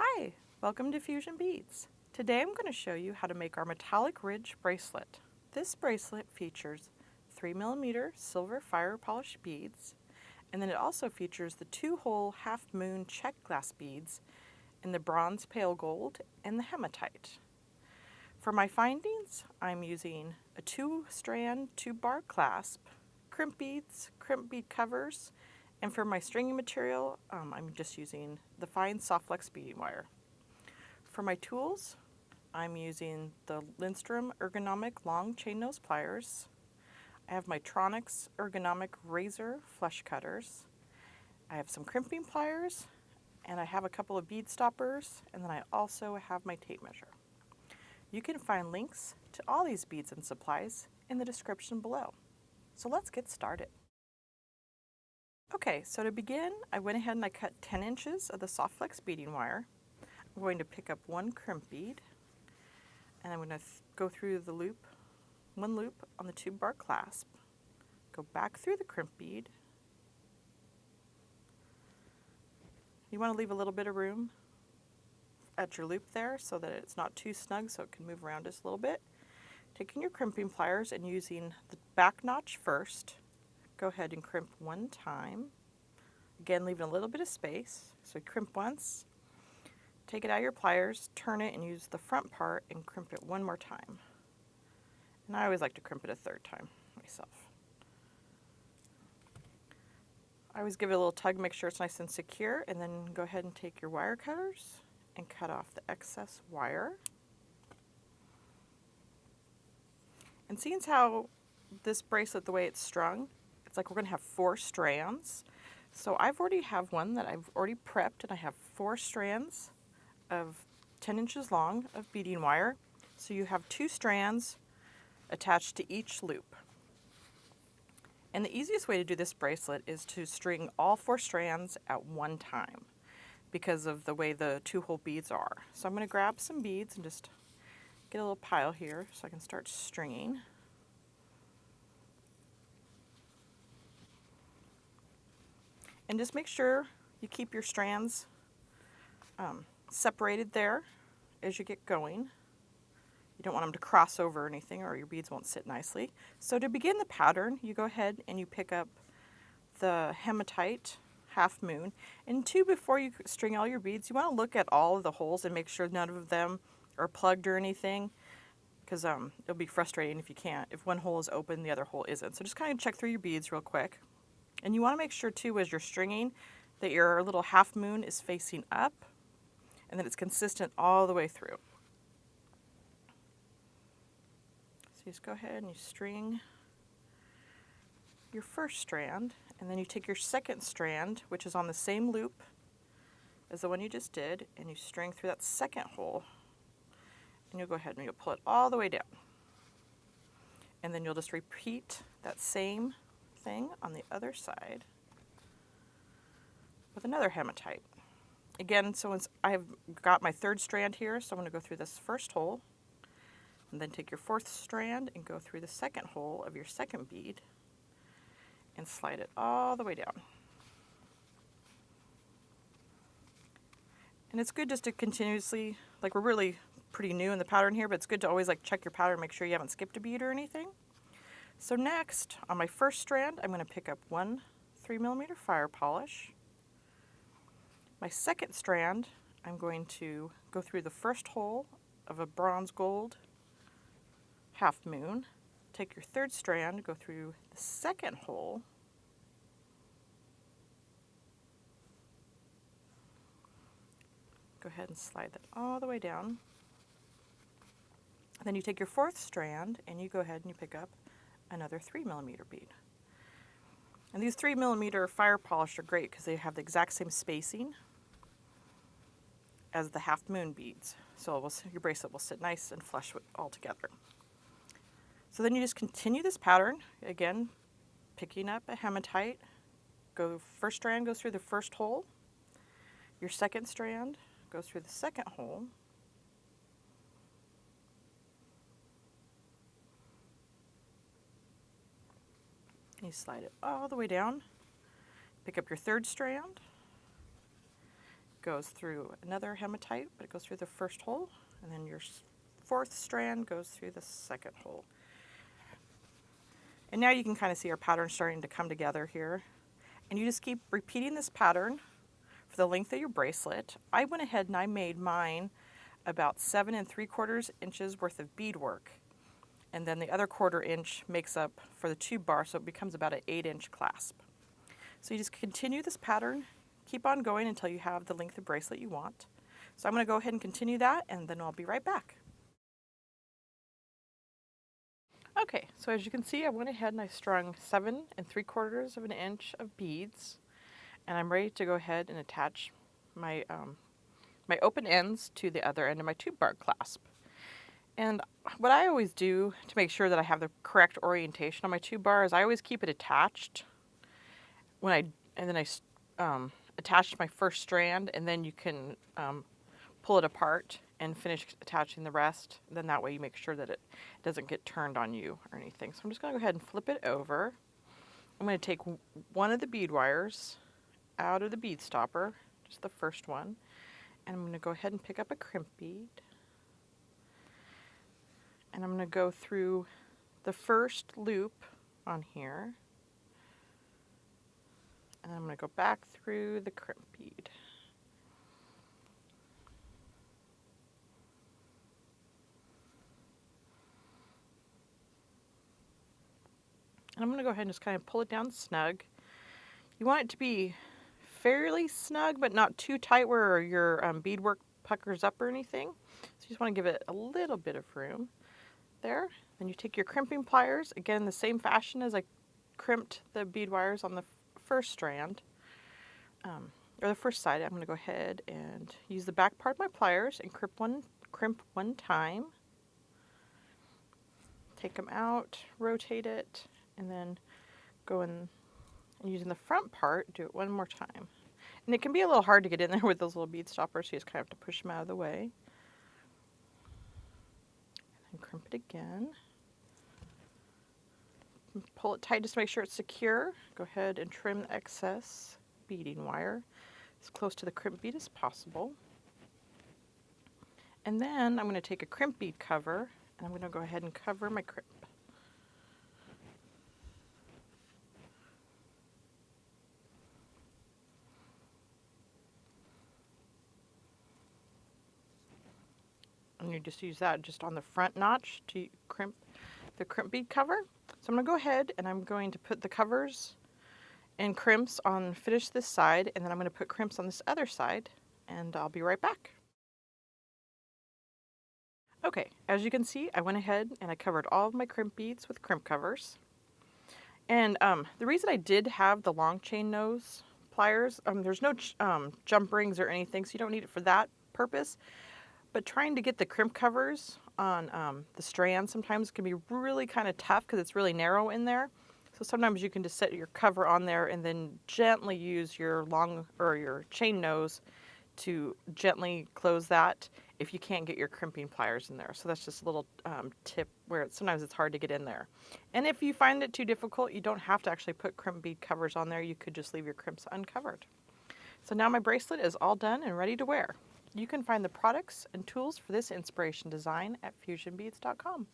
Hi, welcome to Fusion Beads. Today I'm going to show you how to make our metallic ridge bracelet. This bracelet features 3mm silver fire polished beads, and then it also features the 2-hole Half Moon Czech glass beads in the bronze pale gold and the hematite. For my findings, I'm using a 2-strand 2-bar clasp, crimp beads, crimp bead covers, and for my stringing material, I'm just using the fine soft flex beading wire. For my tools, I'm using the Lindstrom ergonomic long chain nose pliers. I have my Tronics ergonomic razor flush cutters. I have some crimping pliers, and I have a couple of bead stoppers, and then I also have my tape measure. You can find links to all these beads and supplies in the description below. So let's get started. Okay, so to begin, I went ahead and I cut 10 inches of the soft flex beading wire. I'm going to pick up one crimp bead, and I'm going to go through the loop, one loop on the 2-bar clasp, go back through the crimp bead. You want to leave a little bit of room at your loop there so that it's not too snug so it can move around just a little bit. Taking your crimping pliers and using the back notch first, go ahead and crimp one time. Again, leaving a little bit of space. So crimp once, take it out of your pliers, turn it, and use the front part and crimp it one more time. And I always like to crimp it a third time myself. I always give it a little tug, make sure it's nice and secure, and then go ahead and take your wire cutters and cut off the excess wire. And seeing how this bracelet, the way it's strung, it's like we're going to have 4 strands. So I've already have one that I've already prepped, and I have 4 strands of 10 inches long of beading wire. So you have 2 strands attached to each loop. And the easiest way to do this bracelet is to string all 4 strands at one time because of the way the 2-hole beads are. So I'm going to grab some beads and just get a little pile here so I can start stringing. And just make sure you keep your strands separated there as you get going. You don't want them to cross over or anything, or your beads won't sit nicely. So to begin the pattern, you go ahead and you pick up the Hematite Half Moon. And before you string all your beads, you want to look at all of the holes and make sure none of them are plugged or anything, because it'll be frustrating if you can't. If one hole is open, the other hole isn't. So just kind of check through your beads real quick. And you want to make sure too, as you're stringing, that your little half moon is facing up and that it's consistent all the way through. So you just go ahead and you string your first strand, and then you take your second strand, which is on the same loop as the one you just did, and you string through that second hole, and you'll go ahead and you'll pull it all the way down. And then you'll just repeat that same thing on the other side with another hematite. Again, so once I've got my 3rd strand here, so I'm going to go through this first hole, and then take your 4th strand and go through the second hole of your second bead and slide it all the way down. And it's good just to continuously, like we're really pretty new in the pattern here, but it's good to always like check your pattern, make sure you haven't skipped a bead or anything. So next, on my first strand, I'm going to pick up one 3mm fire polish. My second strand, I'm going to go through the first hole of a bronze gold half moon. Take your 3rd strand, go through the second hole. Go ahead and slide that all the way down. Then you take your 4th strand and you go ahead and you pick up another 3mm bead. And these 3mm fire polish are great because they have the exact same spacing as the half moon beads. So your bracelet will sit nice and flush all together. So then you just continue this pattern, again, picking up a hematite. First strand goes through the first hole. Your second strand goes through the second hole. You slide it all the way down, pick up your 3rd strand, goes through another hematite, but it goes through the first hole, and then your fourth strand goes through the second hole. And now you can kind of see our pattern starting to come together here. And you just keep repeating this pattern for the length of your bracelet. I went ahead and I made mine about 7 3/4 inches worth of beadwork. And then the other 1/4 inch makes up for the tube bar, so it becomes about an 8-inch clasp. So you just continue this pattern, keep on going until you have the length of bracelet you want. So I'm going to go ahead and continue that, and then I'll be right back. Okay, so as you can see, I went ahead and I strung 7 3/4 inch of beads, and I'm ready to go ahead and attach my my open ends to the other end of my tube bar clasp. And what I always do to make sure that I have the correct orientation on my tube bar is I always keep it attached and then I attach my first strand, and then you can pull it apart and finish attaching the rest. Then that way you make sure that it doesn't get turned on you or anything. So I'm just going to go ahead and flip it over. I'm going to take one of the bead wires out of the bead stopper, just the first one, and I'm going to go ahead and pick up a crimp bead. And I'm going to go through the first loop on here, and I'm going to go back through the crimp bead. And I'm going to go ahead and just kind of pull it down snug. You want it to be fairly snug, but not too tight where your beadwork puckers up or anything. So you just want to give it a little bit of room there. Then you take your crimping pliers, again the same fashion as I crimped the bead wires on the first strand, or the first side. I'm going to go ahead and use the back part of my pliers and crimp one time. Take them out, rotate it, and then go in and using the front part, do it one more time. And it can be a little hard to get in there with those little bead stoppers, so you just kind of have to push them out of the way. And crimp it again. Pull it tight just to make sure it's secure. Go ahead and trim the excess beading wire as close to the crimp bead as possible. And then I'm going to take a crimp bead cover, and I'm going to go ahead and cover my crimp. And you just use that just on the front notch to crimp the crimp bead cover. So I'm going to go ahead and I'm going to put the covers and crimps on, finish this side, and then I'm going to put crimps on this other side, and I'll be right back. Okay, as you can see, I went ahead and I covered all of my crimp beads with crimp covers. And the reason I did have the long chain nose pliers, there's no jump rings or anything, so you don't need it for that purpose. But trying to get the crimp covers on the strand sometimes can be really kind of tough because it's really narrow in there. So sometimes you can just set your cover on there and then gently use your your chain nose to gently close that if you can't get your crimping pliers in there. So that's just a little tip where sometimes it's hard to get in there. And if you find it too difficult, you don't have to actually put crimp bead covers on there. You could just leave your crimps uncovered. So now my bracelet is all done and ready to wear. You can find the products and tools for this inspiration design at fusionbeads.com.